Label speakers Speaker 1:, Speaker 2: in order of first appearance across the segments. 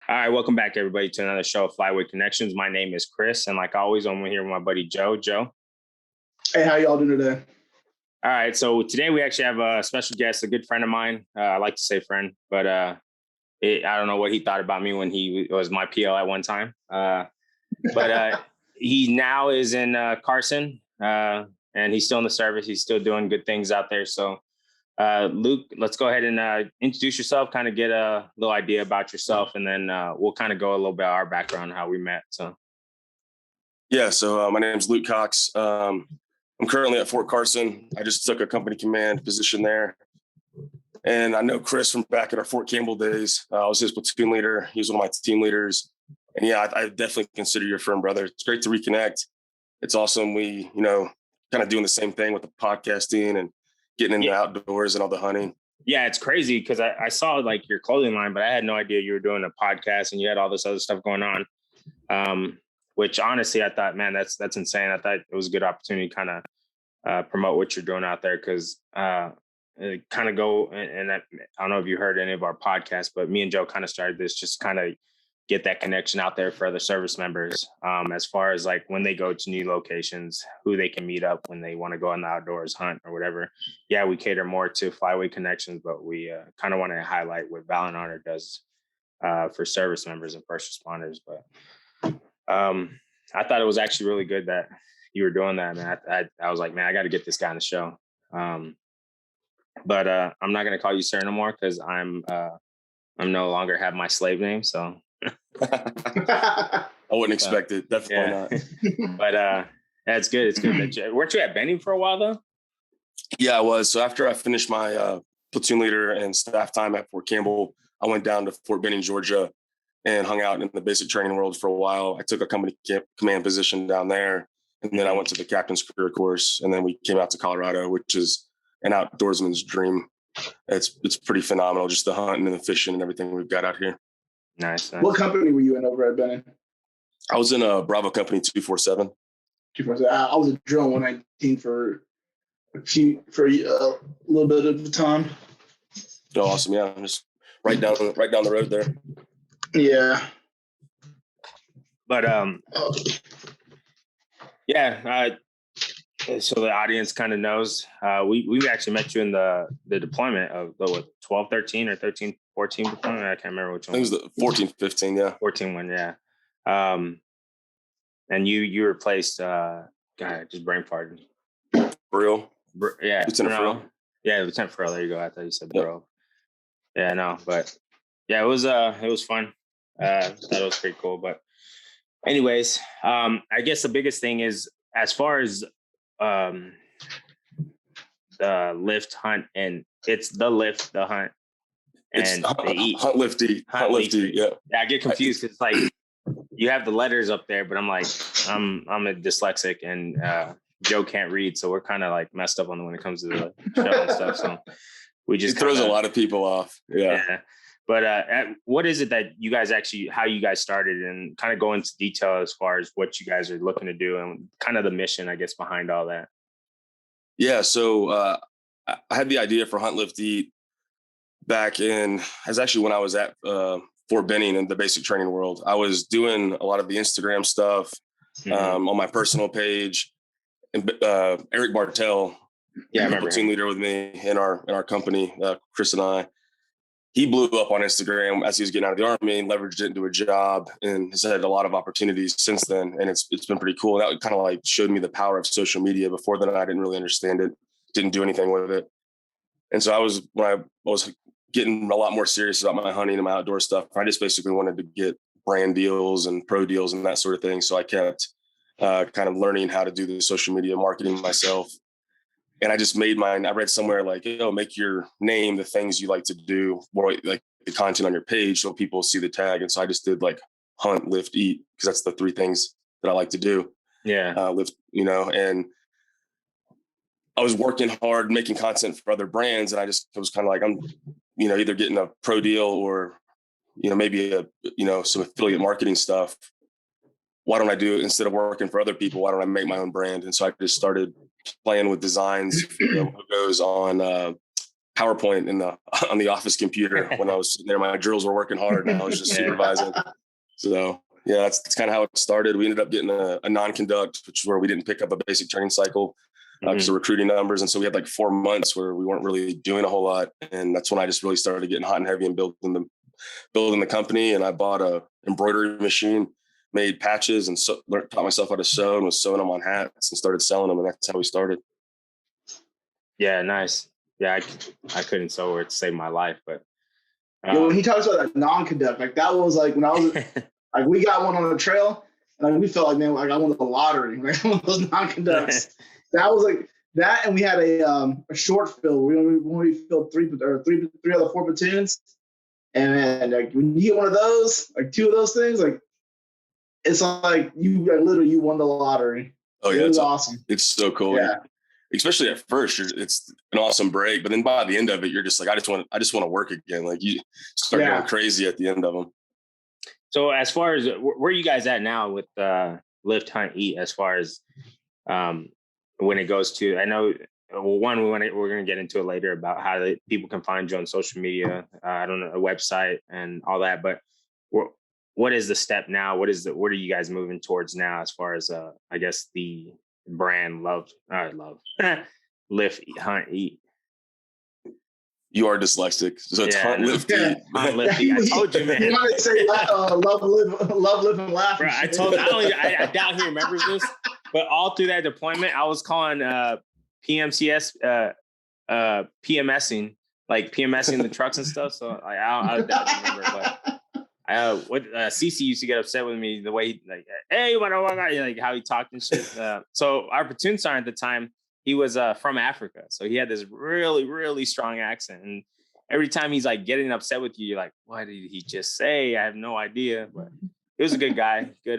Speaker 1: All right, welcome back, everybody, to another show of Flyway Connections. My name is Chris, and like always, I'm here with my buddy Joe. Joe.
Speaker 2: Hey, how y'all doing today?
Speaker 1: All right, so today we actually have a special guest, a good friend of mine. I like to say friend, but I don't know what he thought about me when he was my PL at one time. But he now is in Carson, and he's still in the service. He's still doing good things out there. So, Luke, let's go ahead and introduce yourself, kind of get a little idea about yourself, and then we'll kind of go a little bit of our background, how we met. So,
Speaker 3: my name is Luke Cox. I'm currently at Fort Carson. I just took a company command position there. And I know Chris from back at our Fort Campbell days. I was his platoon leader. He was one of my team leaders. And yeah, I definitely consider you a friend, brother. It's great to reconnect. It's awesome. We, kind of doing the same thing with the podcasting and getting into the outdoors and all the hunting.
Speaker 1: Yeah, it's crazy because I saw like your clothing line, but I had no idea you were doing a podcast and you had all this other stuff going on. Which honestly, I thought, man, that's insane. I thought it was a good opportunity to kind of promote what you're doing out there because kind of go and I don't know if you heard any of our podcasts, but me and Joe kind of started this just kind of get that connection out there for other service members as far as like when they go to new locations, who they can meet up when they want to go in the outdoors, hunt or whatever. Yeah, we cater more to Flyway Connections, but we kind of want to highlight what Valiant Honor does for service members and first responders. But I thought it was actually really good that you were doing that, man. I was like, man, I got to get this guy on the show. But I'm not going to call you sir no more because I'm no longer have my slave name. So
Speaker 3: I wouldn't expect it. Definitely not.
Speaker 1: But that's good. It's good. Weren't you at Benning for a while though?
Speaker 3: Yeah, I was. So after I finished my platoon leader and staff time at Fort Campbell, I went down to Fort Benning, Georgia, and hung out in the basic training world for a while. I took a company command position down there, and then I went to the captain's career course, and then we came out to Colorado, which is an outdoorsman's dream. It's pretty phenomenal, just the hunting and the fishing and everything we've got out here.
Speaker 1: Nice.
Speaker 2: What company were you in over at Benning?
Speaker 3: I was in a Bravo Company 247.
Speaker 2: 247. I was a drill 119 for a little bit of the time.
Speaker 3: Oh, awesome! Yeah, just right down the road there.
Speaker 2: Yeah.
Speaker 1: But so the audience kind of knows we actually met you in the deployment of the 12, 13 or 13, 14 deployment. I can't remember which one.
Speaker 3: It was the 14, 15, yeah.
Speaker 1: 14 one, yeah. And you replaced God, just brain farted.
Speaker 3: Brill.
Speaker 1: Yeah.
Speaker 3: Lieutenant Frill.
Speaker 1: Yeah, Lieutenant Frill. There you go. I thought you said Brill. Yep. Yeah, no, but yeah, it was fun. That was pretty cool. But anyways, I guess the biggest thing is as far as the lift hunt, and it's the lift, the hunt, and the eat.
Speaker 3: Hunt, lift, eat. Hunt, lift, eat. Yeah.
Speaker 1: I get confused because like you have the letters up there, but I'm like I'm a dyslexic and Joe can't read, so we're kind of like messed up on when it comes to the show and stuff. So we just
Speaker 3: throws a lot of people off. Yeah.
Speaker 1: But what is it that you guys actually, how you guys started, and kind of go into detail as far as what you guys are looking to do and kind of the mission, I guess, behind all that?
Speaker 3: Yeah. So I had the idea for Hunt, Lift, Eat back as actually when I was at Fort Benning in the basic training world. I was doing a lot of the Instagram stuff on my personal page. And Eric Bartell, platoon leader with me in our company, Chris and I. He blew up on Instagram as he was getting out of the Army and leveraged it into a job and has had a lot of opportunities since then. And it's been pretty cool. That kind of like showed me the power of social media. Before then, I didn't really understand it, didn't do anything with it. And so when I was getting a lot more serious about my hunting and my outdoor stuff, I just basically wanted to get brand deals and pro deals and that sort of thing. So I kept kind of learning how to do the social media marketing myself. And I just made mine. I read somewhere like, make your name the things you like to do, more like the content on your page so people see the tag. And so I just did like hunt, lift, eat, because that's the three things that I like to do.
Speaker 1: Yeah.
Speaker 3: Lift, and I was working hard, making content for other brands. And I was kind of like, I'm, either getting a pro deal or, maybe some affiliate marketing stuff. Why don't I do it instead of working for other people? Why don't I make my own brand? And so I just started playing with designs for the logos on PowerPoint on the office computer when I was sitting there. My drills were working hard and I was just supervising. So yeah, that's kind of how it started. We ended up getting a non-conduct, which is where we didn't pick up a basic training cycle because of recruiting numbers. And so we had like 4 months where we weren't really doing a whole lot. And that's when I just really started getting hot and heavy and building the company. And I bought a embroidery machine, made patches, and taught myself how to sew and was sewing them on hats and started selling them. And that's how we started.
Speaker 1: Yeah, nice. Yeah, I couldn't sew it to save my life, but
Speaker 2: when he talks about that non-conduct, like that was like when I was like we got one on the trail, and like we felt like, man, like I won the lottery, like one of those non-conducts. That was like that, and we had a short fill. We filled three out of the 4 platoons, and man, like when you get one of those, like 2 of those things, like it's like you literally you won the lottery.
Speaker 3: Oh yeah,
Speaker 2: it was awesome.
Speaker 3: It's so cool.
Speaker 2: Yeah.
Speaker 3: Especially at first, it's an awesome break, but then by the end of it, you're just like, I just want to work again. Like you start going crazy at the end of them.
Speaker 1: So as far as where are you guys at now with Lift, Hunt, Eat, as far as when it goes to, I know, well, one, we're going to get into it later about how people can find you on social media, I don't know, a website and all that, but what is the step now? What are you guys moving towards now as far as, I guess, the brand Lift, Hunt, Eat?
Speaker 3: You are dyslexic, so it's Hunt, Lift, Eat.
Speaker 1: Hunt, Lift, Eat. I told you, man.
Speaker 2: You want to say love, live, and laugh.
Speaker 1: Bro, I doubt he remembers this, but all through that deployment, I was calling PMCS PMSing, like PMSing the trucks and stuff. So I don't remember, but what CC used to get upset with me the way he like, hey, what like how he talked and shit. So our platoon sergeant at the time, he was from Africa, so he had this really, really strong accent, and every time he's like getting upset with you, you're like, what did he just say? I have no idea, but he was a good guy, good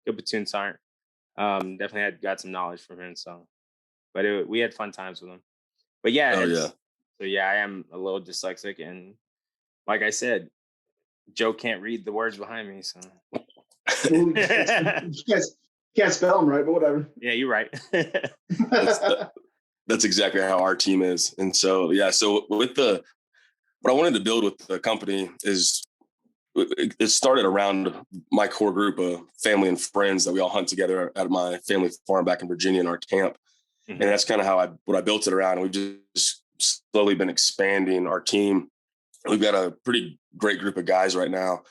Speaker 1: platoon sergeant. Definitely got some knowledge from him. So, but we had fun times with him. But yeah, so yeah, I am a little dyslexic, and like I said, Joe can't read the words behind me, so
Speaker 2: you can't spell them right, but whatever.
Speaker 1: Yeah, you're right.
Speaker 3: That's exactly how our team is. And so, yeah, so with what I wanted to build with the company is it started around my core group of family and friends that we all hunt together at my family farm back in Virginia in our camp. Mm-hmm. And that's kind of what I built it around. And we've just slowly been expanding our team. We've got a pretty great group of guys right now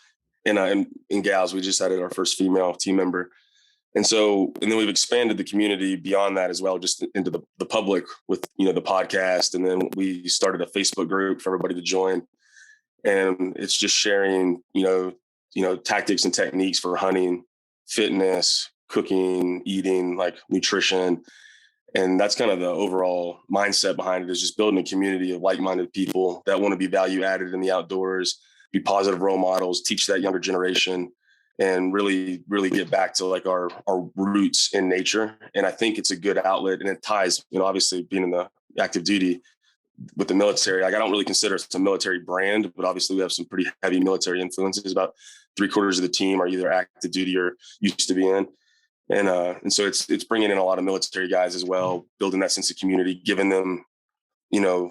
Speaker 3: and gals. We just added our first female team member. And then we've expanded the community beyond that as well, just into the public with, the podcast. And then we started a Facebook group for everybody to join. And it's just sharing, tactics and techniques for hunting, fitness, cooking, eating, like nutrition. And that's kind of the overall mindset behind it, is just building a community of like-minded people that want to be value added in the outdoors, be positive role models, teach that younger generation, and really, really get back to like our roots in nature. And I think it's a good outlet, and it ties, obviously being in the active duty with the military. Like I don't really consider it a military brand, but obviously we have some pretty heavy military influences. About 3/4 of the team are either active duty or used to be in. And so it's bringing in a lot of military guys as well, building that sense of community, giving them,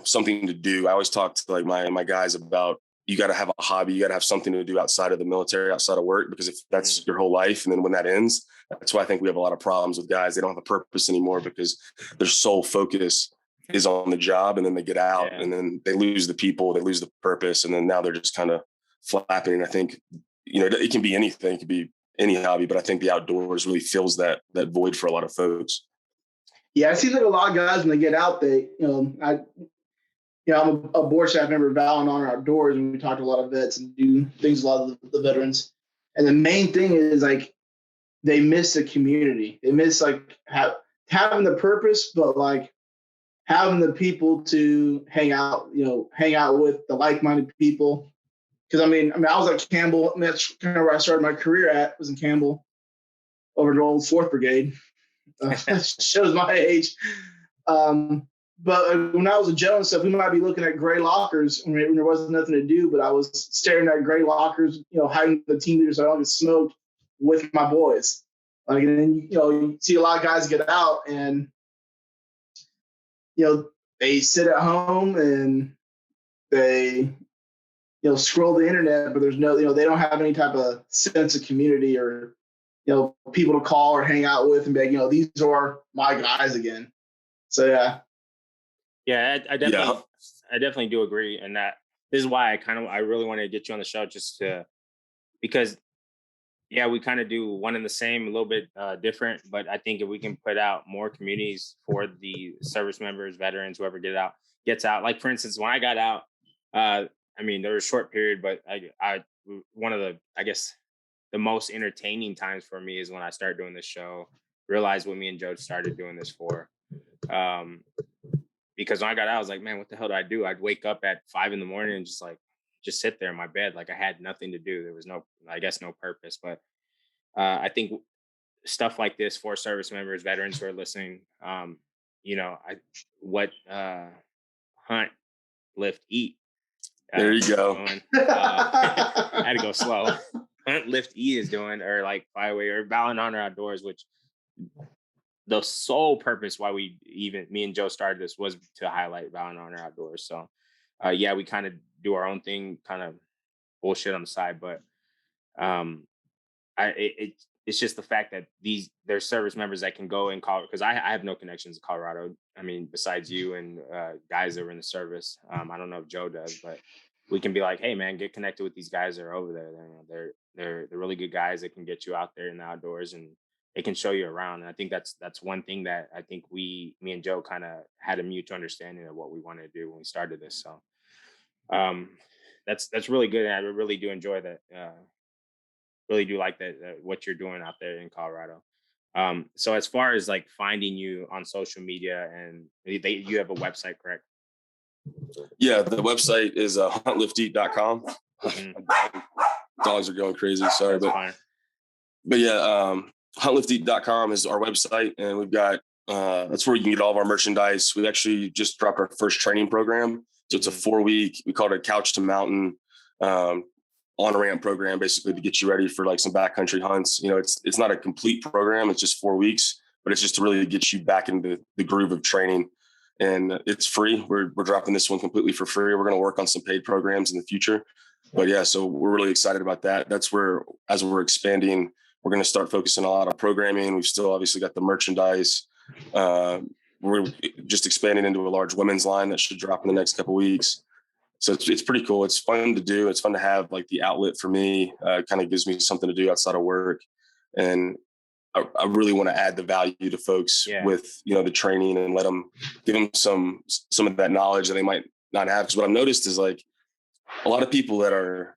Speaker 3: something to do. I always talk to like my guys about, you got to have a hobby. You got to have something to do outside of the military, outside of work, because if that's your whole life, and then when that ends, that's why I think we have a lot of problems with guys. They don't have a purpose anymore because their sole focus is on the job, and then they get out and then they lose the people, they lose the purpose. And then now they're just kind of flapping. And I think, it can be anything, it can be any hobby, but I think the outdoors really fills that void for a lot of folks.
Speaker 2: Yeah. I see that a lot of guys, when they get out, I'm a board staff member of Val and Honor Outdoors, and we talk to a lot of vets and do things, a lot of the veterans. And the main thing is like, they miss the community. They miss like having the purpose, but like having the people to hang out with the like-minded people. Because I mean, I was at Campbell. That's kind of where I started my career at, was in Campbell, over the old 4th Brigade. Shows my age. But when I was a Joe and stuff, we might be looking at gray lockers when there wasn't nothing to do, but I was staring at gray lockers, hiding the team leaders so I don't get smoked with my boys. Like, and then, you see a lot of guys get out and, they sit at home and they scroll the internet, but there's no, they don't have any type of sense of community or, people to call or hang out with and be like, these are my guys again. So, yeah.
Speaker 1: Yeah, I definitely do agree. And that this is why I really wanted to get you on the show because we kind of do one and the same, a little bit different, but I think if we can put out more communities for the service members, veterans, whoever gets out, like for instance, when I got out, there was a short period, but I one of the, I guess, the most entertaining times for me is when I started doing this show, realized what me and Joe started doing this for. Because when I got out, I was like, man, what the hell do I do? I'd wake up at 5 a.m. and just sit there in my bed. Like I had nothing to do. There was no purpose, but I think stuff like this for service members, veterans who are listening, hunt, lift, eat.
Speaker 3: There you go.
Speaker 1: I had to go slow. Hunt, lift, eat is doing, or like flyway or Bow and Honor Outdoors, which the sole purpose why me and Joe started this was to highlight Bow and Honor Outdoors. So, we kind of do our own thing, kind of bullshit on the side, but it's just the fact that there's service members that can go in Colorado, because I have no connections to Colorado. I mean, besides you and guys that were in the service. I don't know if Joe does, but we can be like, hey man, get connected with these guys that are over there. They're really good guys that can get you out there in the outdoors and they can show you around. And I think that's one thing that I think me and Joe kind of had a mutual understanding of what we wanted to do when we started this. So that's really good. And I really do enjoy that. Really do like that what you're doing out there in Colorado. So as far as like finding you on social media, and you have a website, correct?
Speaker 3: Yeah, the website is huntlifteat.com.
Speaker 1: Mm-hmm.
Speaker 3: Dogs are going crazy. Sorry, but yeah, huntlifteat.com is our website, and we've got that's where you can get all of our merchandise. We actually just dropped our first training program, so it's a 4-week. We call it a couch to mountain on-ramp program, basically to get you ready for like some backcountry hunts. It's not a complete program; it's just 4 weeks, but it's just to really get you back into the groove of training. And it's free. We're dropping this one completely for free. We're going to work on some paid programs in the future. But yeah, so we're really excited about that. That's where, as we're expanding, we're going to start focusing a lot on programming. We've still obviously got the merchandise. We're just expanding into a large women's line that should drop in the next couple of weeks. So it's pretty cool. It's fun to do. It's fun to have like the outlet for me. It kind of gives me something to do outside of work. And I really want to add the value to folks with, the training and give them some of that knowledge that they might not have. Because what I've noticed is like a lot of people that are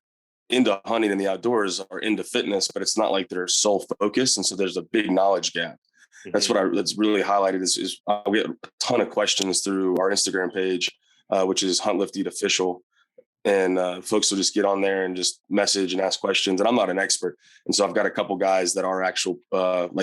Speaker 3: into hunting in the outdoors are into fitness, but it's not like their sole focus. And so there's a big knowledge gap. Mm-hmm. That's really highlighted is we get a ton of questions through our Instagram page, which is Hunt Lift Eat Official. And folks will just get on there and just message and ask questions. And I'm not an expert. And so I've got a couple guys that are actual, do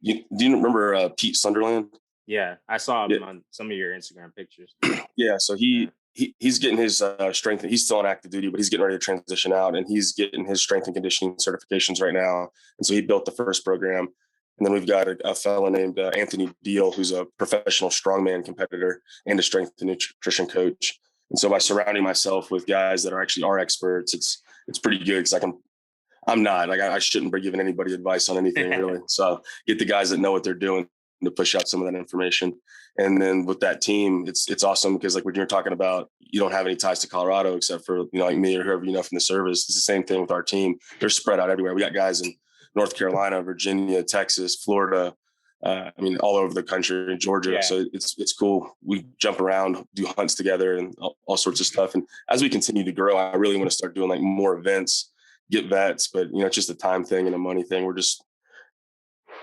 Speaker 3: you remember Pete Sunderland?
Speaker 1: Yeah, I saw him on some of your Instagram pictures.
Speaker 3: Yeah, so he's getting his strength. He's still on active duty, but he's getting ready to transition out. And he's getting his strength and conditioning certifications right now. And so he built the first program. And then we've got a fellow named Anthony Deal, who's a professional strongman competitor and a strength and nutrition coach. And so by surrounding myself with guys that are experts, it's pretty good because I'm not like, I shouldn't be giving anybody advice on anything really. So get the guys that know what they're doing to push out some of that information. And then with that team, it's awesome because like when you're talking about, you don't have any ties to Colorado except for, like me or whoever, from the service. It's the same thing with our team. They're spread out everywhere. We got guys in North Carolina, Virginia, Texas, Florida, all over the country in Georgia. Yeah. So it's cool. We jump around, do hunts together and all sorts of stuff. And as we continue to grow, I really want to start doing like more events, get vets, but it's just a time thing and a money thing.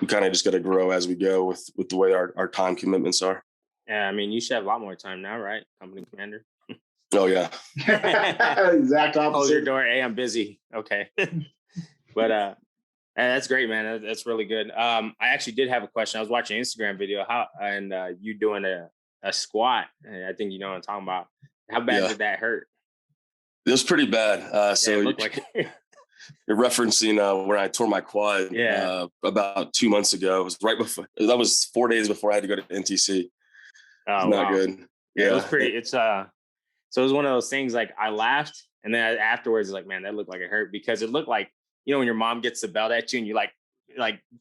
Speaker 3: We kind of just got to grow as we go with the way our time commitments are.
Speaker 1: Yeah. You should have a lot more time now, right? Company commander.
Speaker 3: Oh yeah.
Speaker 2: Exact opposite.
Speaker 1: Close your door. Hey, I'm busy. Okay. But, that's great, man. That's really good. I actually did have a question. I was watching an Instagram video you doing a squat. I think you know what I'm talking about. How bad did that hurt?
Speaker 3: It was pretty bad. So
Speaker 1: it looked like
Speaker 3: you're referencing when I tore my quad about 2 months ago. It was right before. That was 4 days before I had to go to NTC.
Speaker 1: Oh,
Speaker 3: not good.
Speaker 1: Yeah, it was pretty. So it was one of those things, like I laughed, and then afterwards, like, man, that looked like it hurt, because it looked like, when your mom gets the belt at you and you like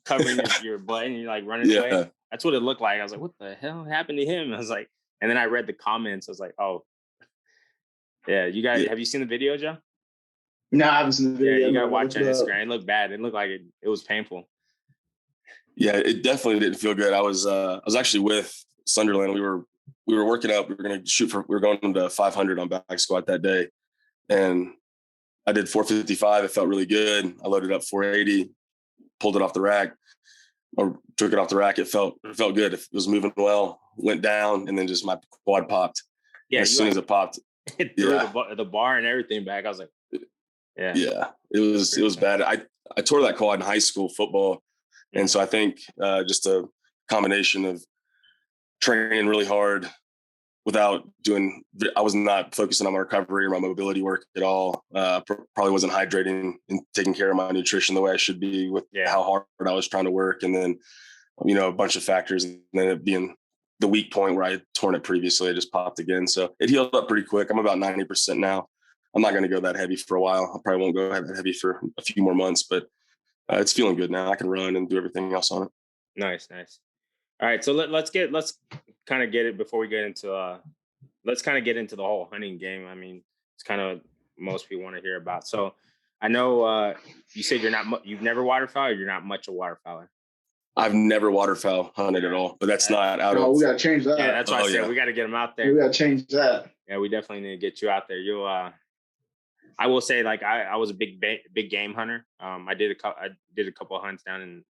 Speaker 1: covering your butt and you're like running away. That's what it looked like. I was like, what the hell happened to him? I was like, and then I read the comments. I was like, oh, yeah. You guys, have you seen the video, Joe?
Speaker 2: No, I haven't seen the video.
Speaker 1: Yeah, you gotta watch on Instagram. It looked bad. It looked like it was painful.
Speaker 3: Yeah, it definitely didn't feel good. I was actually with Sunderland. We were working out. We were going to 500 on back squat that day, and I did 455. It felt really good. I loaded up 480, pulled it off the rack, or took it off the rack. It felt good. It was moving well. Went down, and then just my quad popped. Yeah, as soon as it popped,
Speaker 1: it threw the bar and everything back. I was like,
Speaker 3: yeah. It was bad. I tore that quad in high school football, and so I think just a combination of training really hard I was not focusing on my recovery or my mobility work at all. Probably wasn't hydrating and taking care of my nutrition the way I should be with how hard I was trying to work. And then, a bunch of factors, and then it being the weak point where I had torn it previously, I just popped again. So it healed up pretty quick. I'm about 90% now. I'm not going to go that heavy for a while. I probably won't go that heavy for a few more months, but it's feeling good now. I can run and do everything else on it.
Speaker 1: Nice. All right, so let's kind of get it before we get into let's kind of get into the whole hunting game. I mean, it's kind of most people want to hear about. So I know you said you've never waterfowl, or you're not much a waterfowler.
Speaker 3: I've never waterfowl hunted at all, but that's not out of.
Speaker 2: We got to change that.
Speaker 1: Yeah, that's why I said we got to get them out there.
Speaker 2: We got to change that.
Speaker 1: Yeah, we definitely need to get you out there. I will say, like, I was a big game hunter. I did a couple of hunts down in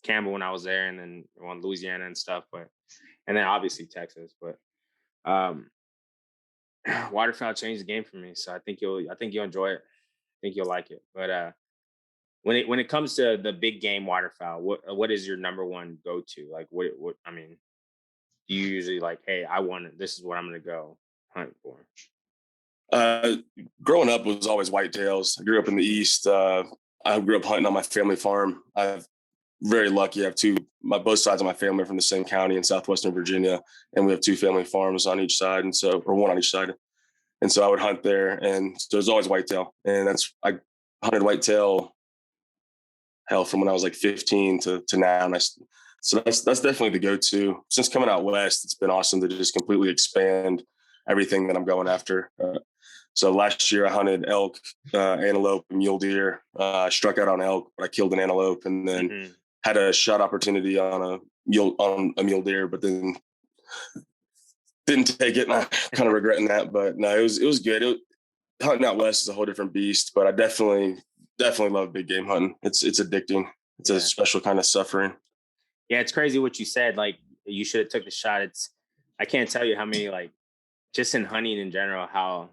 Speaker 1: Campbell when I was there, and then on Louisiana and stuff, and then obviously Texas. But waterfowl changed the game for me, so I think you'll enjoy it. I think you'll like it. But when it comes to the big game waterfowl, what is your number one go to? Like, what I mean, do you usually like, hey, this is what I'm gonna go hunt for?
Speaker 3: Growing up was always whitetails. I grew up in the East. I grew up hunting on my family farm. I'm very lucky. I have both sides of my family are from the same county in southwestern Virginia, and we have 2 family farms on each side, or one on each side. And so I would hunt there, and so there's always whitetail. And I hunted whitetail from when I was like 15 to now. And so that's definitely the go-to. Since coming out west, it's been awesome to just completely expand everything that I'm going after. So last year I hunted elk, antelope, and mule deer. I struck out on elk, but I killed an antelope, and then had a shot opportunity on a mule deer, but then didn't take it. And I'm kind of regretting that, but no, it was good. Hunting out west is a whole different beast, but I definitely love big game hunting. It's addicting. It's a special kind of suffering.
Speaker 1: Yeah, it's crazy what you said. Like, you should have took the shot. I can't tell you how many, like, just in hunting in general, how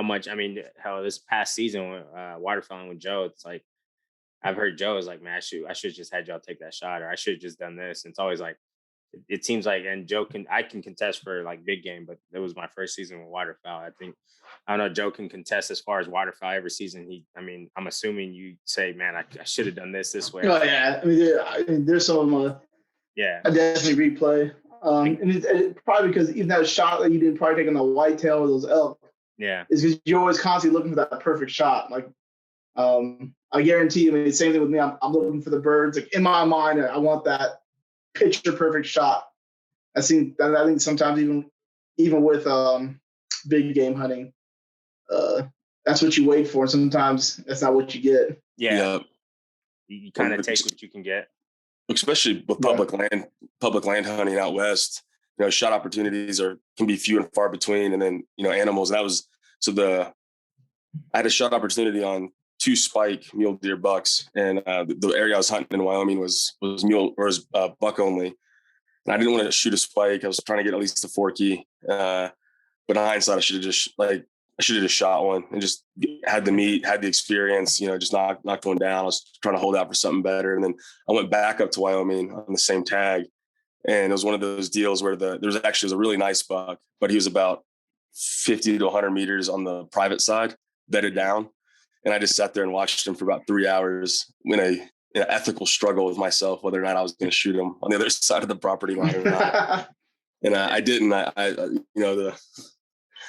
Speaker 1: much, I mean, how this past season, waterfowling with Joe, it's like, I've heard Joe is like, man, I should just had y'all take that shot, or I should have just done this. And it's always like, it seems like, and I can contest for like big game, but it was my first season with waterfowl. I don't know, Joe can contest as far as waterfowl every season. I'm assuming you say, man, I should have done this way.
Speaker 2: Oh yeah. I mean, there's some of them. I definitely replay. And it's probably because even that shot that you didn't probably take on the whitetail or those elk.
Speaker 1: Yeah.
Speaker 2: Is because you're always constantly looking for that perfect shot. Like, I guarantee you, the same thing with me. I'm looking for the birds. Like, in my mind, I want that picture perfect shot. I think sometimes even with big game hunting, that's what you wait for. Sometimes that's not what you get.
Speaker 1: Yeah. You kind of take what you can get.
Speaker 3: Especially with public land hunting out west, shot opportunities can be few and far between. And then, animals, I had a shot opportunity on 2 spike mule deer bucks. And the area I was hunting in Wyoming was buck only. And I didn't want to shoot a spike. I was trying to get at least a forky. But in hindsight, I should have just shot one and just had the meat, had the experience, just knocked one down. I was trying to hold out for something better. And then I went back up to Wyoming on the same tag. And it was one of those deals where there was a really nice buck, but he was about 50 to 100 meters on the private side, bedded down. And I just sat there and watched him for about 3 hours in an ethical struggle with myself, whether or not I was going to shoot him on the other side of the property line or not. And I didn't.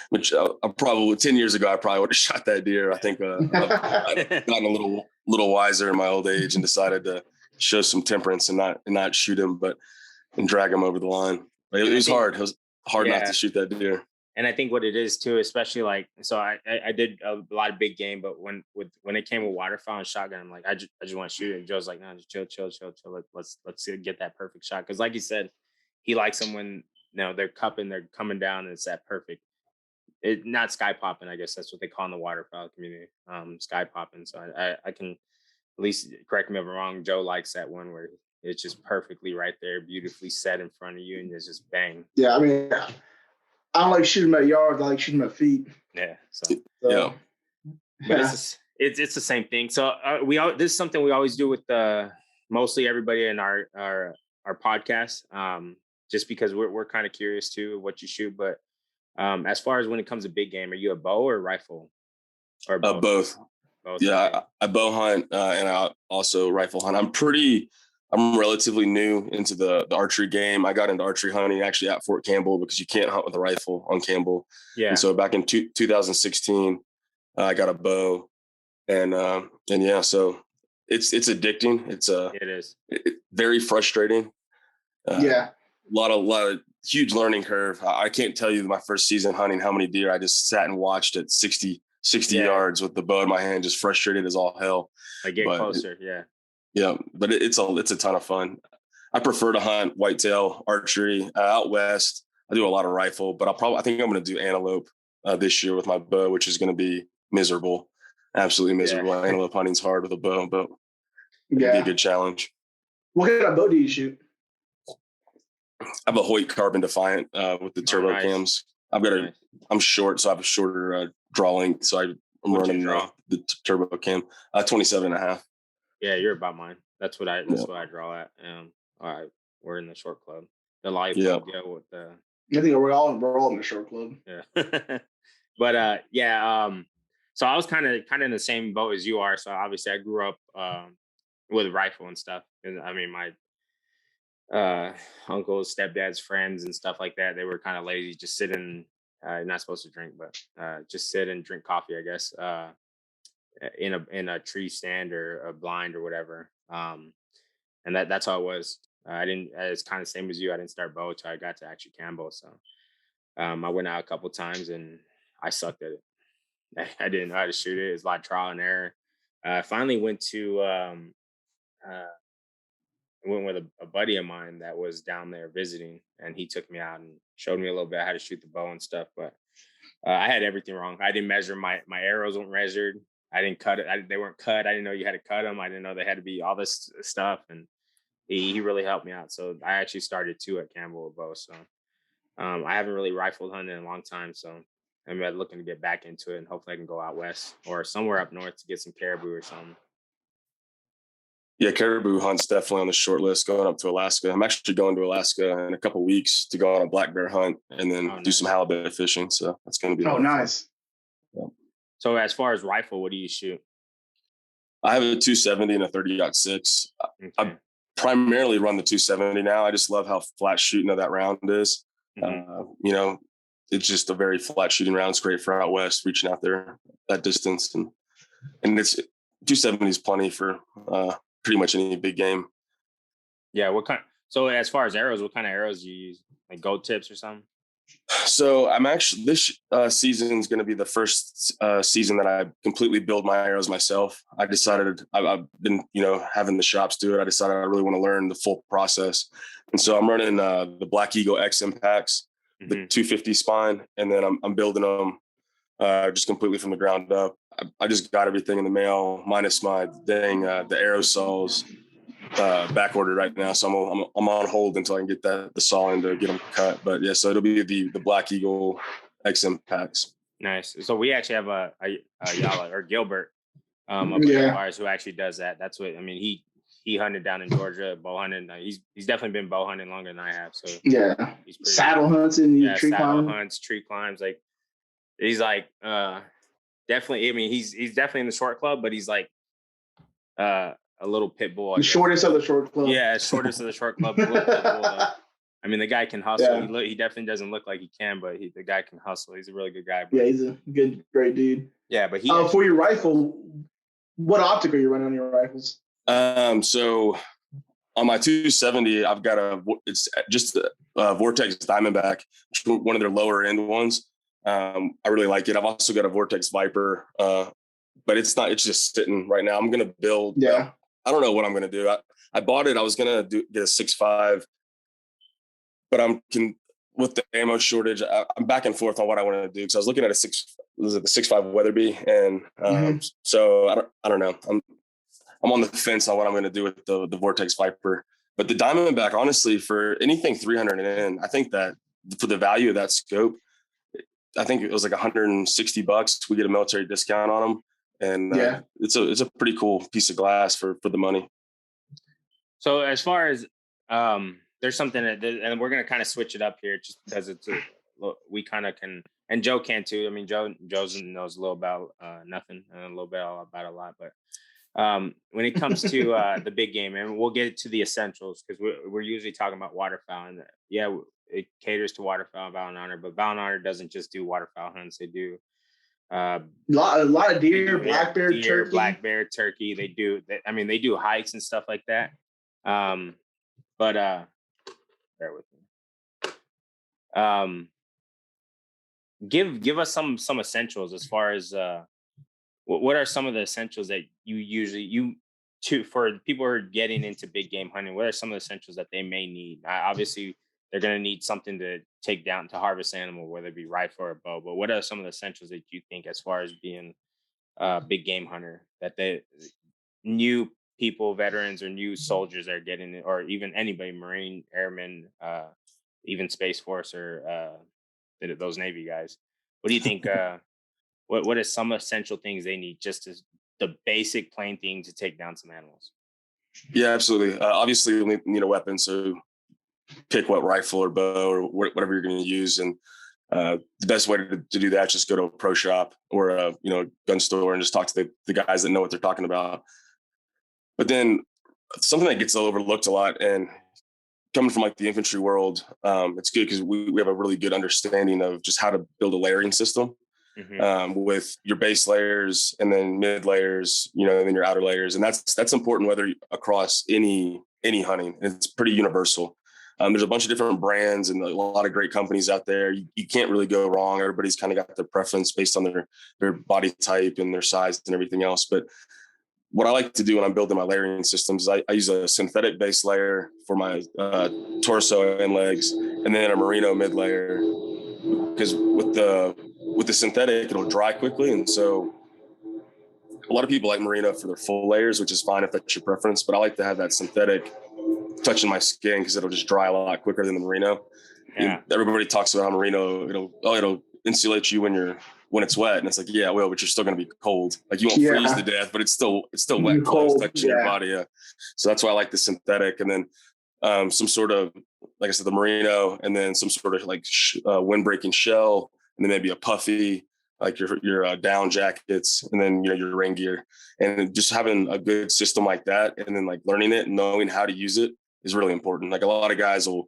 Speaker 3: which I probably 10 years ago, I probably would have shot that deer. I think I've gotten a little wiser in my old age and decided to show some temperance and not shoot him, and drag him over the line. But it was hard. It was hard not to shoot that deer.
Speaker 1: And I think what it is too, especially like, so I did a lot of big game, but when it came with waterfowl and shotgun, I'm like, I just want to shoot it. And Joe's like, no, just chill. Let's get that perfect shot. Cause like you said, he likes them when, they're cupping, they're coming down and it's that perfect. Not sky popping, I guess that's what they call in the waterfowl community. Sky popping. So I can at least, correct me if I'm wrong, Joe likes that one where it's just perfectly right there, beautifully set in front of you and it's just bang.
Speaker 2: Yeah, I mean, I don't like shooting my yards. I like shooting my feet.
Speaker 1: Yeah. So
Speaker 3: yeah.
Speaker 1: But it's the same thing. So this is something we always do with mostly everybody in our podcast. Just because we're kind of curious too what you shoot. But as far as when it comes to big game, are you a bow or rifle? Or both?
Speaker 3: Both. Yeah, I bow hunt and I also rifle hunt. I'm relatively new into the archery game. I got into archery hunting actually at Fort Campbell because you can't hunt with a rifle on Campbell. Yeah. And so back in 2016, I got a bow, and yeah, so it's addicting. It is very frustrating. A lot of huge learning curve. I can't tell you my first season hunting how many deer I just sat and watched at 60 yards with the bow in my hand, just frustrated as all hell.
Speaker 1: I get closer.
Speaker 3: Yeah, but it's a ton of fun. I prefer to hunt whitetail archery out west. I do a lot of rifle, but I think I'm going to do antelope this year with my bow, which is going to be miserable, absolutely miserable. Yeah. Antelope hunting's hard with a bow, but it'd be a good challenge.
Speaker 2: What kind of bow do you shoot?
Speaker 3: I have a Hoyt Carbon Defiant with the turbo cams. I'm short, so I have a shorter draw length, so I'm running the turbo cam 27.5.
Speaker 1: Yeah, you're about mine. That's what I draw at. All right, we're in the short club. The live club, with the.
Speaker 2: I think we're all in the short club.
Speaker 1: Yeah, but so I was kind of in the same boat as you are. So obviously, I grew up with a rifle and stuff. And I mean, my uncles, stepdad's friends, and stuff like that. They were kind of lazy, just sitting. You're not supposed to drink, but just sit and drink coffee, I guess. In a tree stand or a blind or whatever. And that's how it was. It's kind of same as you. I didn't start bow until I got to actually Campbell. So I went out a couple times and I sucked at it. I didn't know how to shoot it. It's a lot of trial and error. I finally went with a buddy of mine that was down there visiting, and he took me out and showed me a little bit how to shoot the bow and stuff. But I had everything wrong. I didn't measure my arrows weren't measured. I didn't cut it. They weren't cut. I didn't know you had to cut them. I didn't know they had to be all this stuff. And he really helped me out. So I actually started too at Campbell with bow. So I haven't really rifle hunted in a long time. So I'm looking to get back into it, and hopefully I can go out west or somewhere up north to get some caribou or something.
Speaker 3: Yeah, caribou hunt's definitely on the short list going up to Alaska. I'm actually going to Alaska in a couple of weeks to go on a black bear hunt and then do some halibut fishing. So that's going to be
Speaker 2: nice.
Speaker 3: Yeah.
Speaker 1: So as far as rifle, what do you shoot?
Speaker 3: I have a 270 and a 30-06. Okay. I primarily run the 270 now. I just love how flat shooting of that round is. Mm-hmm. It's just a very flat shooting round. It's great for out west, reaching out there that distance, and it's 270 is plenty for pretty much any big game.
Speaker 1: Yeah. So as far as arrows, what kind of arrows do you use? Like gold tips or something?
Speaker 3: So I'm actually, this season is going to be the first season that I completely build my arrows myself. I decided I've been, having the shops do it. I decided I really want to learn the full process. And so I'm running the Black Eagle X impacts, the 250 spine, and then I'm building them just completely from the ground up. I just got everything in the mail, minus my the aerosols back ordered right now. So I'm on hold until I can get the saw in to get them cut. But yeah, so it'll be the Black Eagle X impacts.
Speaker 1: Nice. So we actually have a Yala or Gilbert, a buddy of ours who actually does that. That's what, I mean, he hunted down in Georgia, bow hunting. He's definitely been bow hunting longer than I have. So
Speaker 2: yeah, he's saddle hunts and tree
Speaker 1: climbs. Like he's like definitely. I mean, he's definitely in the short club, but he's like a little pit bull.
Speaker 2: The shortest of the short club.
Speaker 1: Yeah, shortest of the short club. I I mean, the guy can hustle.
Speaker 2: Yeah.
Speaker 1: He definitely doesn't look like he can, but the guy can hustle. He's a really good guy. But,
Speaker 2: Yeah, he's a great dude.
Speaker 1: Yeah, but
Speaker 2: for your rifle, what optic are you running on your rifles?
Speaker 3: So on my 270, I've got it's just a Vortex Diamondback, one of their lower end ones. I really like it. I've also got a Vortex Viper, but it's just sitting right now. I'm going to build.
Speaker 2: Yeah.
Speaker 3: I don't know what I'm going to do. I bought it. I was going to get a 6.5, but with the ammo shortage, I'm back and forth on what I want to do. Cause I was looking at the 6.5 Weatherby. And so I don't know. I'm on the fence on what I'm going to do with the Vortex Viper, but the Diamondback, honestly, for anything 300 and in, I think that for the value of that scope, I think it was like $160. We get a military discount on them. And it's a pretty cool piece of glass for the money.
Speaker 1: So as far as, there's something and we're going to kind of switch it up here just because we kind of can, and Joe can too. I mean, Joe knows a little about nothing and a little bit about a lot, but when it comes to the big game, and we'll get to the essentials because we're usually talking about waterfowl, and it caters to waterfowl, Bow and Honor, but Bow and Honor doesn't just do waterfowl hunts. They do a lot of deer, black bear, turkey. They do hikes and stuff like that. But bear with me. Give us some essentials as far as what are some of the essentials that you usually for people who are getting into big game hunting? What are some of the essentials that they may need? Obviously, they're going to need something to take down to harvest animal, whether it be rifle or bow. But what are some of the essentials that you think, as far as being a big game hunter, that the new people, veterans, or new soldiers are getting, or even anybody, Marine, Airmen, even Space Force, or those Navy guys? What do you think? What are some essential things they need, just as the basic plain thing to take down some animals?
Speaker 3: Yeah, absolutely. Obviously, you need a weapon, so pick what rifle or bow or whatever you're going to use. And the best way to do that is just go to a pro shop or a gun store and just talk to the guys that know what they're talking about. But then something that gets overlooked a lot, and coming from like the infantry world, it's good because we have a really good understanding of just how to build a layering system. With your base layers and then mid layers, and then your outer layers. And that's important whether across any hunting. It's pretty universal. There's a bunch of different brands and a lot of great companies out there. You can't really go wrong. Everybody's kind of got their preference based on their body type and their size and everything else. But what I like to do when I'm building my layering systems, I use a synthetic base layer for my torso and legs, and then a merino mid layer, because with the synthetic, it'll dry quickly. And so a lot of people like merino for their full layers, which is fine if that's your preference, but I like to have that synthetic touching my skin because it'll just dry a lot quicker than the merino. Yeah. Everybody talks about how merino, it'll insulate you when it's wet. And it's like, yeah, well, but you're still going to be cold. Like you won't freeze to death, but it's still wet clothes touching your body. Yeah. So that's why I like the synthetic. And then some sort of, like I said, the merino, and then some sort of like wind breaking shell, and then maybe a puffy, like your down jackets, and then your rain gear, and just having a good system like that, and then like learning it and knowing how to use it is really important. Like a lot of guys will,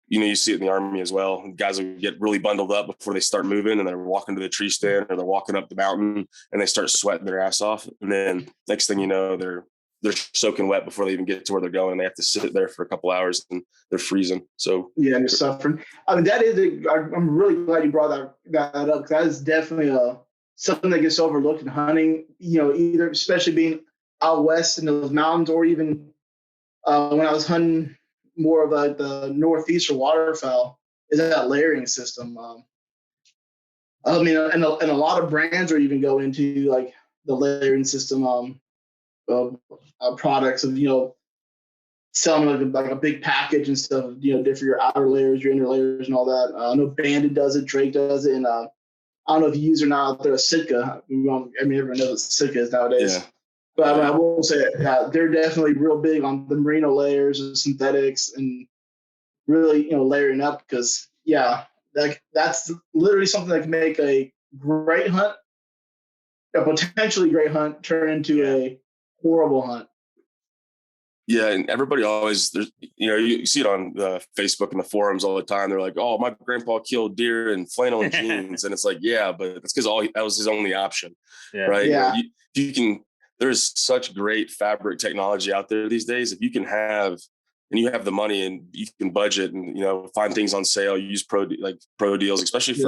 Speaker 3: you see it in the Army as well. Guys will get really bundled up before they start moving, and they're walking to the tree stand or they're walking up the mountain, and they start sweating their ass off, and then next thing you know, they're soaking wet before they even get to where they're going, and they have to sit there for a couple hours and they're freezing. So
Speaker 2: yeah, and you're suffering. I mean, I'm really glad you brought that up, because that is definitely something that gets overlooked in hunting. Either especially being out west in those mountains, or even when I was hunting more of like the northeast or waterfowl, is that layering system. I mean, and a lot of brands are even go into like the layering system. Products of selling like a big package and stuff, different your outer layers, your inner layers, and all that. I know Bandit does it, Drake does it, and I don't know if you use or not out there, Sitka. I mean, everyone knows what Sitka is nowadays. Yeah. But I will say they're definitely real big on the merino layers and synthetics, and really layering up, because that's literally something that can make a great hunt, a potentially great hunt, turn into a horrible hunt.
Speaker 3: Yeah, and everybody always, there's, you see it on the Facebook and the forums all the time. They're like, "Oh, my grandpa killed deer in flannel and jeans," and it's like, yeah, but it's because that was his only option,
Speaker 1: Yeah.
Speaker 3: right?
Speaker 2: Yeah.
Speaker 3: You can. There's such great fabric technology out there these days. If you can have, and you have the money, and you can budget, and find things on sale, use pro deals, especially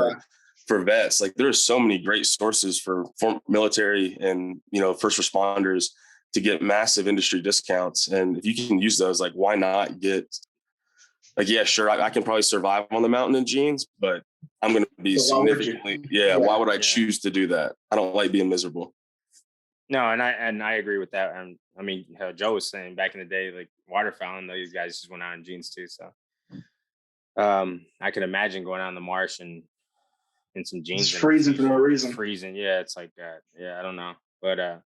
Speaker 3: for vets. Like there's so many great sources for military and first responders to get massive industry discounts. And if you can use those, like, why not get, like, yeah, sure, I can probably survive on the mountain in jeans, but I'm going to be significantly, why would I choose to do that? I don't like being miserable.
Speaker 1: No, and I agree with that. And I mean, how Joe was saying back in the day, like waterfowl, these guys just went out in jeans too. So I can imagine going out in the marsh and in some jeans.
Speaker 2: It's freezing for no reason.
Speaker 1: Freezing. Yeah, it's like that. Yeah, I don't know. But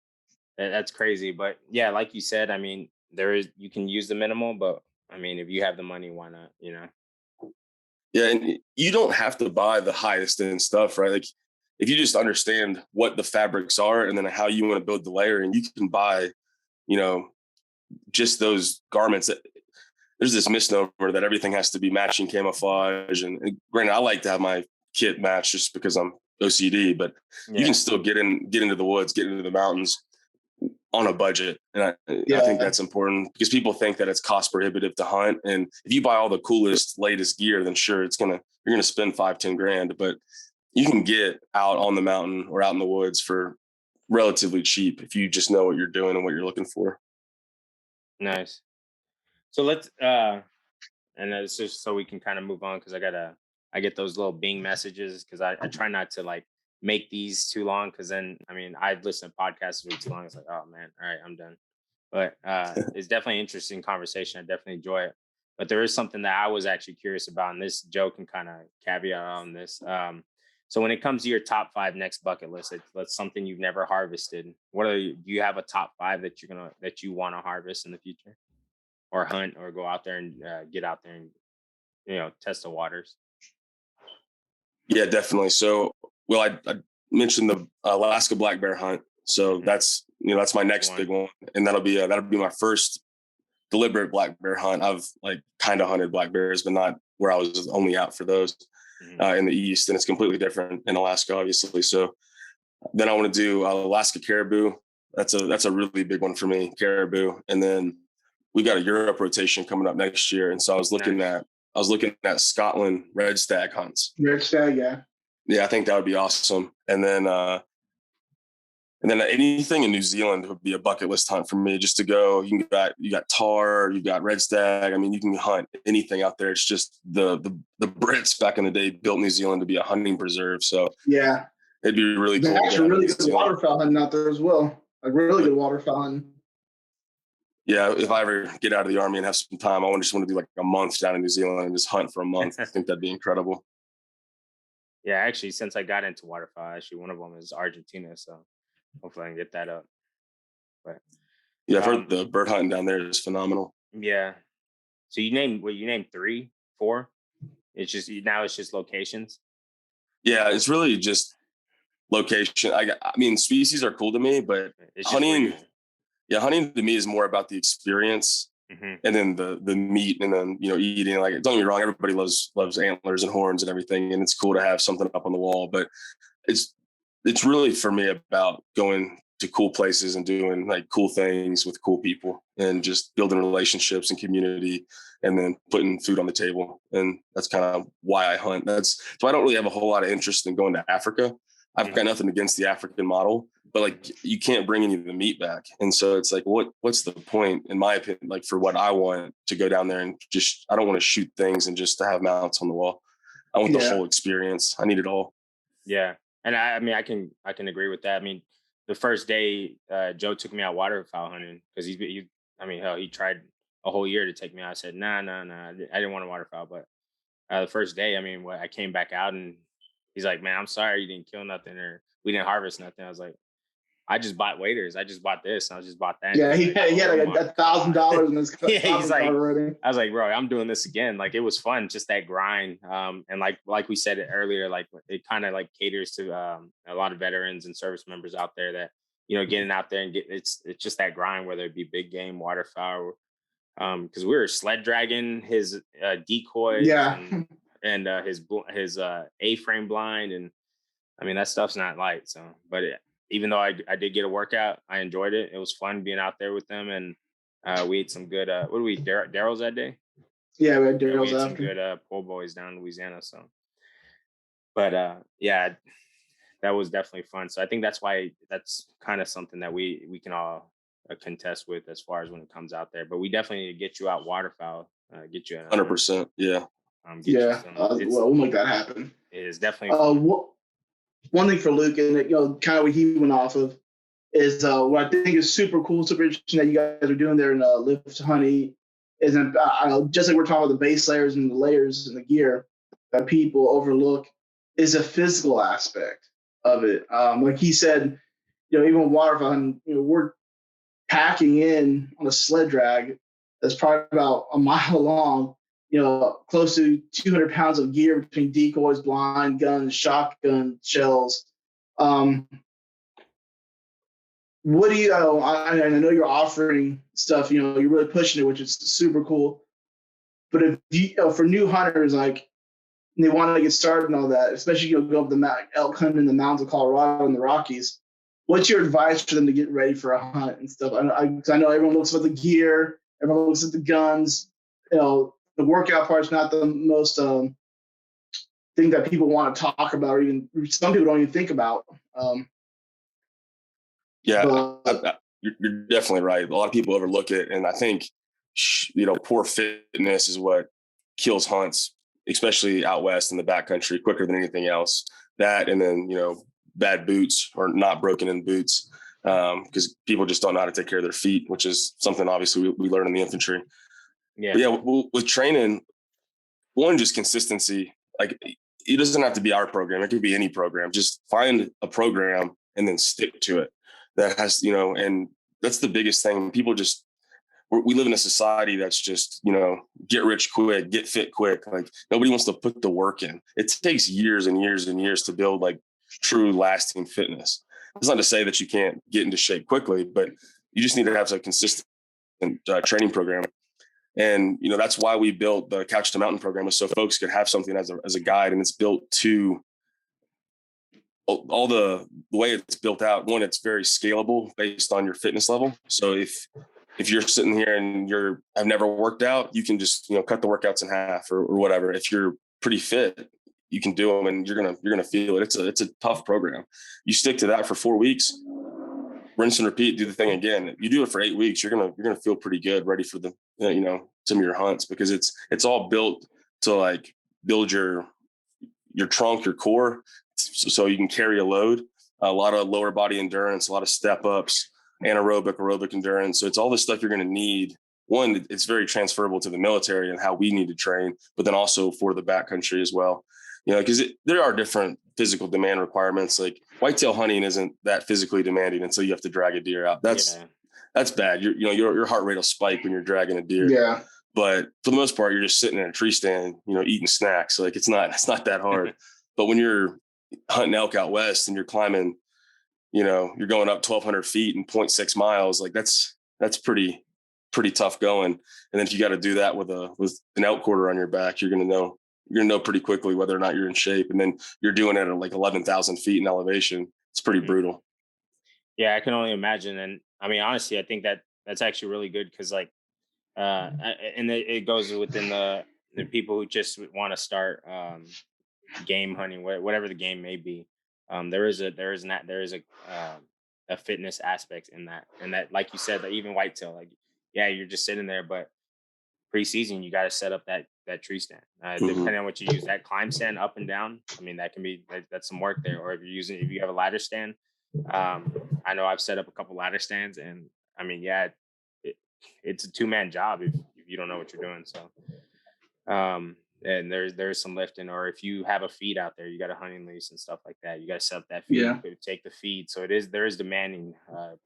Speaker 1: that's crazy. But yeah, like you said, I mean, you can use the minimal, but I mean, if you have the money, why not?
Speaker 3: Yeah, and you don't have to buy the highest end stuff, right? Like if you just understand what the fabrics are and then how you want to build the layer, and you can buy, just those garments. There's this misnomer that everything has to be matching camouflage. And granted, I like to have my kit match just because I'm OCD, but you can still get into the woods, get into the mountains on a budget. And I think that's important because people think that it's cost prohibitive to hunt. And if you buy all the coolest, latest gear, then sure, you're going to spend $5,000-10,000, but you can get out on the mountain or out in the woods for relatively cheap if you just know what you're doing and what you're looking for.
Speaker 1: Nice. So let's, and it's just so we can kind of move on, because I get those little Bing messages because I try not to like make these too long, because then I mean I'd listen to podcasts for too long. It's like, oh man, all right, I'm done. But it's definitely an interesting conversation. I definitely enjoy it. But there is something that I was actually curious about, and this Joe can kind of caveat on this. So when it comes to your top 5 next bucket list, that's something you've never harvested. Do you have a top 5 that you want to harvest in the future, or hunt, or go out there and get out there and test the waters?
Speaker 3: Yeah, definitely. So, well, I mentioned the Alaska black bear hunt. So that's my next big one, and that'll be my first deliberate black bear hunt. I've like kind of hunted black bears, but not where I was only out for those in the east, and it's completely different in Alaska, obviously. So then I want to do Alaska caribou. That's a really big one for me, caribou, and then we got a Europe rotation coming up next year, and so I was looking at Scotland red stag hunts.
Speaker 2: Red stag, yeah.
Speaker 3: Yeah, I think that would be awesome. And then anything in New Zealand would be a bucket list hunt for me, just to go. You got tar, you got red stag. I mean, you can hunt anything out there. It's just the Brits back in the day built New Zealand to be a hunting preserve. So
Speaker 2: yeah,
Speaker 3: it'd be really cool.
Speaker 2: There's actually really good waterfowl hunting out there as well. Like really good waterfowl hunting.
Speaker 3: Yeah, if I ever get out of the Army and have some time, I just want to do like a month down in New Zealand and just hunt for a month. I think that'd be incredible.
Speaker 1: Yeah, actually, since I got into waterfowl, actually one of them is Argentina, so hopefully I can get that up. But
Speaker 3: yeah, I've heard the bird hunting down there is phenomenal.
Speaker 1: Yeah. So you named 3, 4? It's just locations.
Speaker 3: Yeah, it's really just location. I mean, species are cool to me, but hunting to me is more about the experience, and then the meat, and then eating. Like, don't get me wrong, everybody loves antlers and horns and everything, and it's cool to have something up on the wall. But it's really for me about going to cool places and doing like cool things with cool people and just building relationships and community, and then putting food on the table. And that's kind of why I hunt. So I don't really have a whole lot of interest in going to Africa. I've got nothing against the African model, but like you can't bring any of the meat back. And so it's like, what's the point, in my opinion, like for what I want to go down there and just, I don't want to shoot things and just to have mounts on the wall. I want the whole experience. I need it all.
Speaker 1: Yeah. And I mean, I can agree with that. I mean, the first day Joe took me out waterfowl hunting, because he tried a whole year to take me out. I said, nah, I didn't want to waterfowl. But the first day, I mean, I came back out and he's like, man, I'm sorry you didn't kill nothing, or we didn't harvest nothing. I was like, I just bought waders. I just bought this. And I just bought that.
Speaker 2: Yeah, he had like $1,000 in his
Speaker 1: he's like, already. I was like, bro, I'm doing this again. Like, it was fun, just that grind. And like we said earlier, like it kind of like caters to a lot of veterans and service members out there that, getting out there and it's just that grind, whether it be big game, waterfowl, because we were sled dragging his decoys
Speaker 2: Yeah.
Speaker 1: and his A-frame blind, and I mean that stuff's not light. So, but even though I did get a workout, I enjoyed it. It was fun being out there with them, and we ate some good. What did we eat? Daryl's that day?
Speaker 2: Yeah, we had
Speaker 1: Yeah, we
Speaker 2: Daryl's
Speaker 1: ate some
Speaker 2: after.
Speaker 1: good po' boys down in Louisiana. So, but yeah, that was definitely fun. So I think that's kind of something that we can all contest with as far as when it comes out there. But we definitely need to get you out waterfowl, get you
Speaker 3: 100%. Yeah.
Speaker 1: get you
Speaker 2: Yeah.
Speaker 1: some.
Speaker 2: Well, we'll make that happen.
Speaker 1: It is definitely
Speaker 2: One thing for Luke, and kind of what he went off of, is what I think is super cool, super interesting that you guys are doing there in Lift Honey. Is just like we're talking about the base layers and the layers and the gear that people overlook, is a physical aspect of it. Like he said, even waterfowl, we're packing in on a sled drag that's probably about a mile long, close to 200 pounds of gear between decoys, blind, guns, shotgun, shells. What do you, I know you're offering stuff, you're really pushing it, which is super cool. But if you, for new hunters, like, they want to get started and all that, especially go up the elk hunting in the mountains of Colorado and the Rockies, what's your advice for them to get ready for a hunt and stuff? I know everyone looks at the gear, everyone looks at the guns. The workout part's not the most thing that people want to talk about, or even some people don't even think about.
Speaker 3: Yeah, you're definitely right. A lot of people overlook it, and I think poor fitness is what kills hunts, especially out west in the backcountry, quicker than anything else. That, and then bad boots or not broken in boots, because people just don't know how to take care of their feet, which is something obviously we learn in the infantry.
Speaker 1: Yeah.
Speaker 3: But yeah, with training, one, just consistency. Like, it doesn't have to be our program; it could be any program. Just find a program and then stick to it. That has, and that's the biggest thing. People just, we live in a society that's just, get rich quick, get fit quick. Like, nobody wants to put the work in. It takes years and years and years to build like true lasting fitness. It's not to say that you can't get into shape quickly, but you just need to have a consistent training program. And, that's why we built the Couch to Mountain program, was so folks could have something as a guide. And it's built to all the way it's built out. One, it's very scalable based on your fitness level. So if you're sitting here and I've never worked out, you can just, cut the workouts in half or whatever. If you're pretty fit, you can do them and you're going to feel it. It's a tough program. You stick to that for 4 weeks, rinse and repeat, do the thing again. You do it for 8 weeks, you're going to feel pretty good, ready for the, some of your hunts, because it's all built to like build your trunk, your core, so you can carry a load, a lot of lower body endurance, a lot of step ups, anaerobic, aerobic endurance. So it's all the stuff you're going to need. One, it's very transferable to the military and how we need to train, but then also for the backcountry as well. Because there are different physical demand requirements. Like, whitetail hunting isn't that physically demanding until you have to drag a deer out. That's bad. Your heart rate will spike when you're dragging a deer.
Speaker 2: Yeah.
Speaker 3: But for the most part, you're just sitting in a tree stand, eating snacks. Like, it's not that hard. But when you're hunting elk out west and you're climbing, you're going up 1,200 feet in 0.6 miles, like that's pretty tough going. And then if you got to do that with an elk quarter on your back, you're going to know pretty quickly whether or not you're in shape. And then you're doing it at like 11,000 feet in elevation. It's pretty brutal.
Speaker 1: Yeah, I can only imagine. And I mean, honestly, I think that's actually really good, because like, and it goes within the people who just want to start game hunting, whatever the game may be. There is a fitness aspect in that, and that, like you said, that even whitetail, like, yeah, you're just sitting there, but preseason you got to set up that tree stand, depending on what you use, that climb stand up and down. I mean, that can be that's some work there. Or if you have a ladder stand, I know I've set up a couple ladder stands, and I mean, yeah, it's a 2-man job if you don't know what you're doing. So and there's some lifting. Or if you have a feed out there, you got a hunting lease and stuff like that, you got to set up that feed.
Speaker 2: Yeah.
Speaker 1: Take the feed. So there is demanding.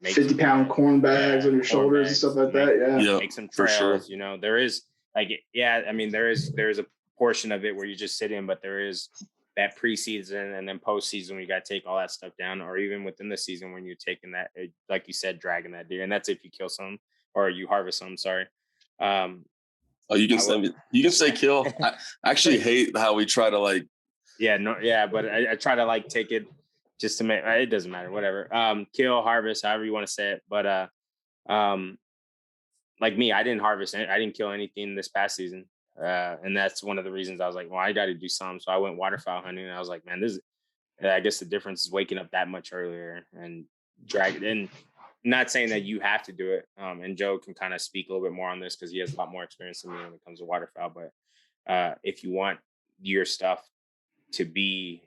Speaker 2: 50-pound corn bags on your shoulders and stuff like that.
Speaker 3: Yeah,
Speaker 1: make some trails. Sure. There is like, I mean, there is a portion of it where you just sit in, but there is that preseason and then postseason, you got to take all that stuff down. Or even within the season when you're taking that, like you said, dragging that deer, and that's if you kill some or you harvest some. Sorry.
Speaker 3: Oh, you can say kill. I actually hate how we try to like.
Speaker 1: But I try to like take it just to make it doesn't matter, whatever. Kill, harvest, however you want to say it. But like me, I didn't kill anything this past season. And that's one of the reasons I was like, well, I got to do something. So I went waterfowl hunting, and I was like, man, I guess the difference is waking up that much earlier and drag it in. Not saying that you have to do it. And Joe can kind of speak a little bit more on this because he has a lot more experience than me when it comes to waterfowl. But if you want your stuff to be,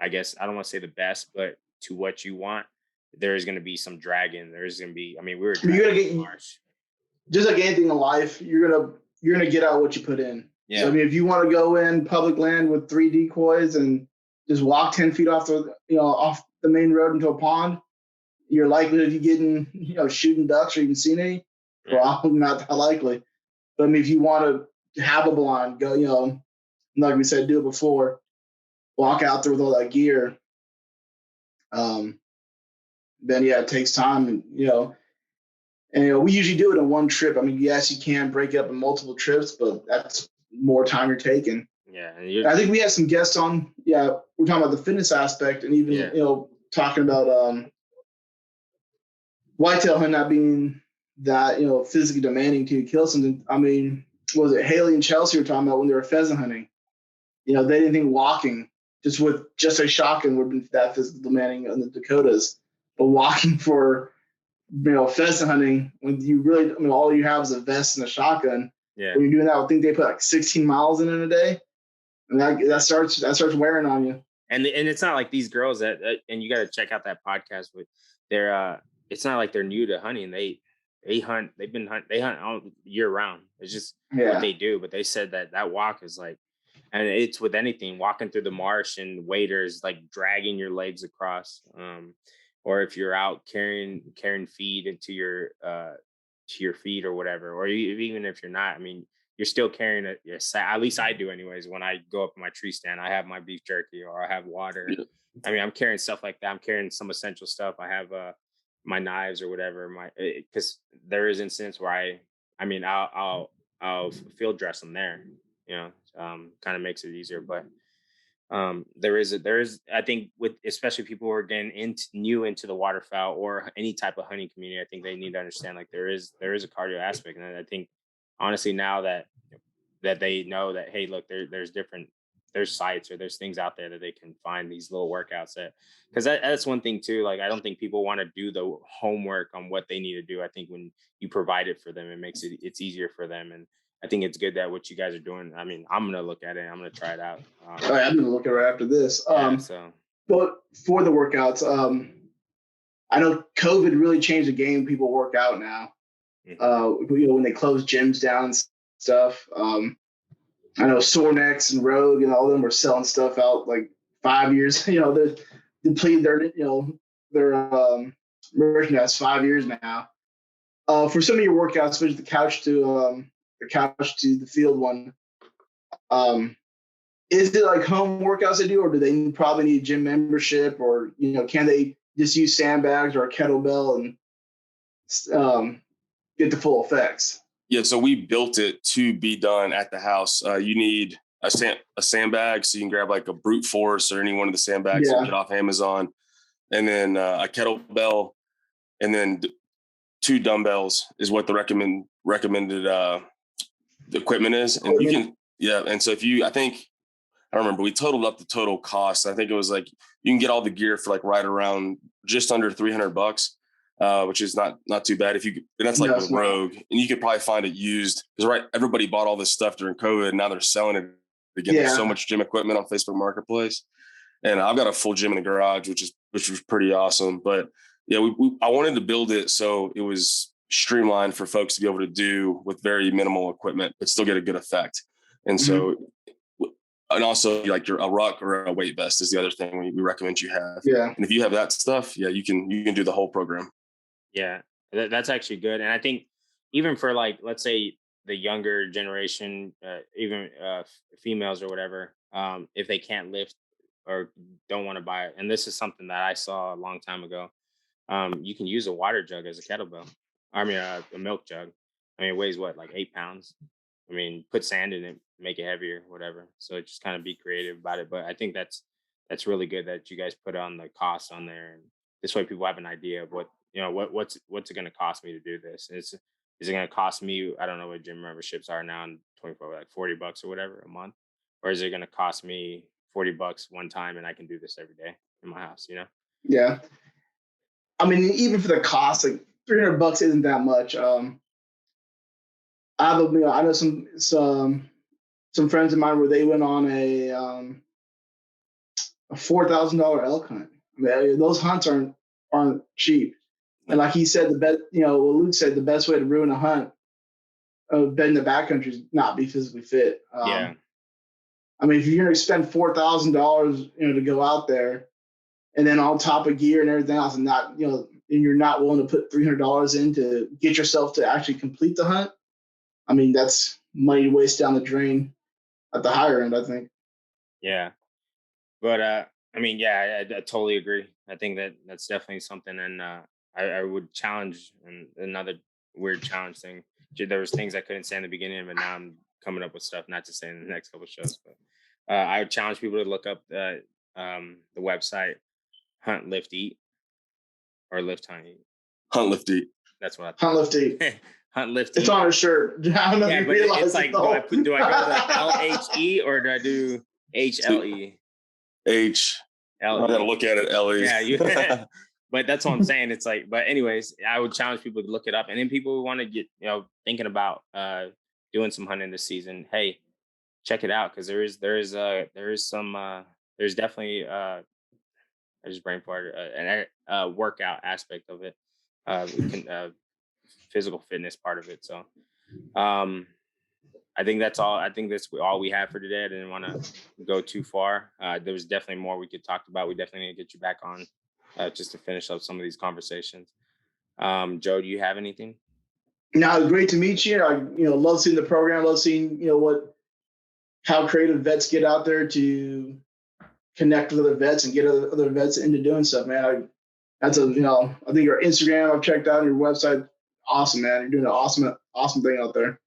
Speaker 1: I guess, I don't want to say the best, but to what you want, there's going to be some dragging. There's going to be, I mean, we were
Speaker 2: marsh. Just like anything in life, you're gonna get out what you put in. Yeah. So I mean, if you want to go in public land with 3 decoys and just walk 10 feet off the main road into a pond, your likelihood of you getting, shooting ducks or even seeing any, probably not that likely. But I mean, if you want to have a blind, go, like we said, do it before, walk out there with all that gear. Then it takes time, and we usually do it in one trip. I mean, yes, you can break it up in multiple trips, but that's more time you're taking.
Speaker 1: Yeah,
Speaker 2: I think we had some guests on. Yeah, we're talking about the fitness aspect, and even talking about whitetail hunting not being that physically demanding to kill something. I mean, was it Haley and Chelsea were talking about when they were pheasant hunting? They didn't think walking with a shotgun would be that physically demanding in the Dakotas, but walking for pheasant hunting when you really, all you have is a vest and a shotgun.
Speaker 1: Yeah.
Speaker 2: When you're doing that, I think they put like 16 miles in a day, and that starts wearing on you.
Speaker 1: And it's not like these girls that and you got to check out that podcast with their. It's not like they're new to hunting. They hunt. They hunt all year round. It's just what they do. But they said that walk is like, and it's with anything, walking through the marsh and waders, like dragging your legs across. Or if you're out carrying feed into your to your feet or whatever, or even if you're not, I mean, you're still carrying at least I do anyways. When I go up in my tree stand, I have my beef jerky or I have water. Yeah. I mean, I'm carrying stuff like that. I'm carrying some essential stuff. I have my knives or whatever, because there is instances where I'll field dress them there, kind of makes it easier. But there is I think with especially people who are getting new into the waterfowl or any type of hunting community, I think they need to understand like there is a cardio aspect. And I think honestly now that they know that, hey, look, there's sites or there's things out there that they can find these little workouts at, because that's one thing too. Like, I don't think people want to do the homework on what they need to do. I think when you provide it for them, it's easier for them. And I think it's good that what you guys are doing. I mean, I'm gonna look at it. I'm gonna try it out.
Speaker 2: I'm gonna look at it right after this. But for the workouts, I know COVID really changed the game. People work out now. Mm-hmm. When they closed gyms down and stuff. I know Sore Necks and Rogue and all of them were selling stuff out like 5 years. They depleted their merchandise 5 years now. For some of your workouts, especially the couch to the field one, is it like home workouts they do, or do they probably need gym membership, or can they just use sandbags or a kettlebell and get the full effects?
Speaker 3: Yeah, so we built it to be done at the house. You need a sandbag, so you can grab like a Brute Force or any one of the sandbags you get off Amazon, and then a kettlebell, and then 2 dumbbells is what the recommended the equipment is. And you can, and so I remember we totaled up the total cost. I think it was like you can get all the gear for like right around just under $300. Which is not too bad and that's like with Rogue, and you could probably find it used because everybody bought all this stuff during COVID, and now they're selling it again. There's so much gym equipment on Facebook Marketplace, and I've got a full gym in the garage, which was pretty awesome. But yeah, I wanted to build it so it was streamlined for folks to be able to do with very minimal equipment, but still get a good effect. And so, and also like a ruck or a weight vest is the other thing we recommend you have.
Speaker 2: Yeah,
Speaker 3: and if you have that stuff, you can do the whole program.
Speaker 1: Yeah, that's actually good. And I think even for like, let's say the younger generation, even females or whatever, if they can't lift or don't want to buy it. And this is something that I saw a long time ago. You can use a water jug as a kettlebell. I mean, a milk jug. I mean, it weighs what, like 8 pounds. I mean, put sand in it, make it heavier, whatever. So just kind of be creative about it. But I think that's really good that you guys put on the cost on there, and this way people have an idea of what what's it going to cost me to do this. Is it going to cost me? I don't know what gym memberships are now in 24, like $40 or whatever a month, or is it going to cost me $40 one time and I can do this every day in my house?
Speaker 2: Yeah. I mean, even for the cost, like $300 isn't that much. I know some friends of mine where they went on a $4,000 elk hunt. I mean, those hunts aren't cheap. And like he said, what Luke said, the best way to ruin a hunt of betting the backcountry is not be physically fit.
Speaker 1: Yeah.
Speaker 2: I mean, if you're going to spend $4,000, to go out there, and then on top of gear and everything else, and and you're not willing to put $300 in to get yourself to actually complete the hunt, I mean, that's money wasted down the drain at the higher end, I think.
Speaker 1: Yeah. But I mean, yeah, I totally agree. I think that's definitely something, and I would challenge, and another weird challenge thing. There was things I couldn't say in the beginning, but now I'm coming up with stuff not to say in the next couple of shows. But I would challenge people to look up the website Hunt Lift Eat or Lift Hunt Eat.
Speaker 3: Hunt Lift Eat.
Speaker 1: That's what I thought.
Speaker 2: Hunt Lift Eat.
Speaker 1: Hunt Lift Eat.
Speaker 2: It's on a shirt. I don't know if you
Speaker 1: but
Speaker 2: realize
Speaker 1: it's like, do I go to LHE or do I do HLE?
Speaker 3: H. I gotta look at it. LE.
Speaker 1: Yeah, but that's what I'm saying. It's like, but anyways, I would challenge people to look it up, and then people who want to get thinking about doing some hunting this season. Hey, check it out, because there's definitely I just brain farted a workout aspect of it, physical fitness part of it. So I think that's all. I think that's all we have for today. I didn't want to go too far. There was definitely more we could talk about. We definitely need to get you back on just to finish up some of these conversations. Joe, do you have anything?
Speaker 2: No, great to meet you. I love seeing the program. Love seeing how creative vets get out there to connect with other vets and get other vets into doing stuff, man. I think your Instagram I've checked out, and your website, awesome, man. You're doing an awesome thing out there.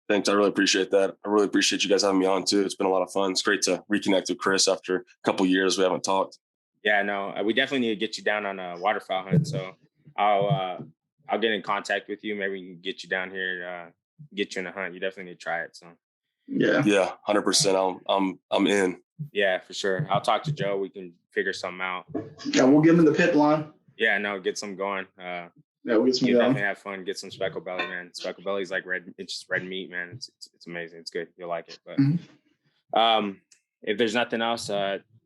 Speaker 3: Thanks. I really appreciate that. I really appreciate you guys having me on too. It's been a lot of fun. It's great to reconnect with Chris after a couple of years we haven't talked.
Speaker 1: Yeah, no, we definitely need to get you down on a waterfowl hunt. So I'll get in contact with you. Maybe we can get you down here, get you in a hunt. You definitely need to try it. So
Speaker 3: yeah, 100%. I'm in.
Speaker 1: Yeah, for sure. I'll talk to Joe. We can figure something out.
Speaker 2: Yeah, we'll give him the pit line.
Speaker 1: Yeah, no, get some going.
Speaker 2: We'll get some going.
Speaker 1: Definitely have fun. Get some speckle belly, man. Speckle belly's like red. It's just red meat, man. It's amazing. It's good. You'll like it. But if there's nothing else,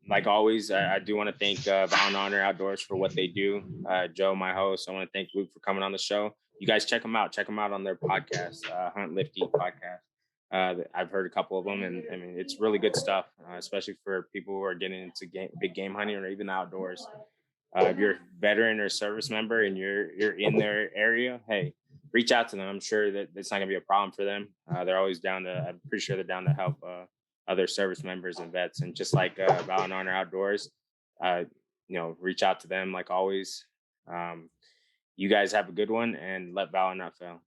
Speaker 1: like always, I do want to thank Val and Honor Outdoors for what they do. Joe, my host. I want to thank Luke for coming on the show. You guys check them out. Check them out on their podcast, Hunt Lift Eat podcast. I've heard a couple of them, and I mean, it's really good stuff, especially for people who are getting into big game hunting or even outdoors. If you're a veteran or service member and you're in their area, hey, reach out to them. I'm sure that it's not gonna be a problem for them. They're always I'm pretty sure they're down to help other service members and vets. And just like Val and Honor Outdoors, reach out to them like always. You guys have a good one, and let Val not fail.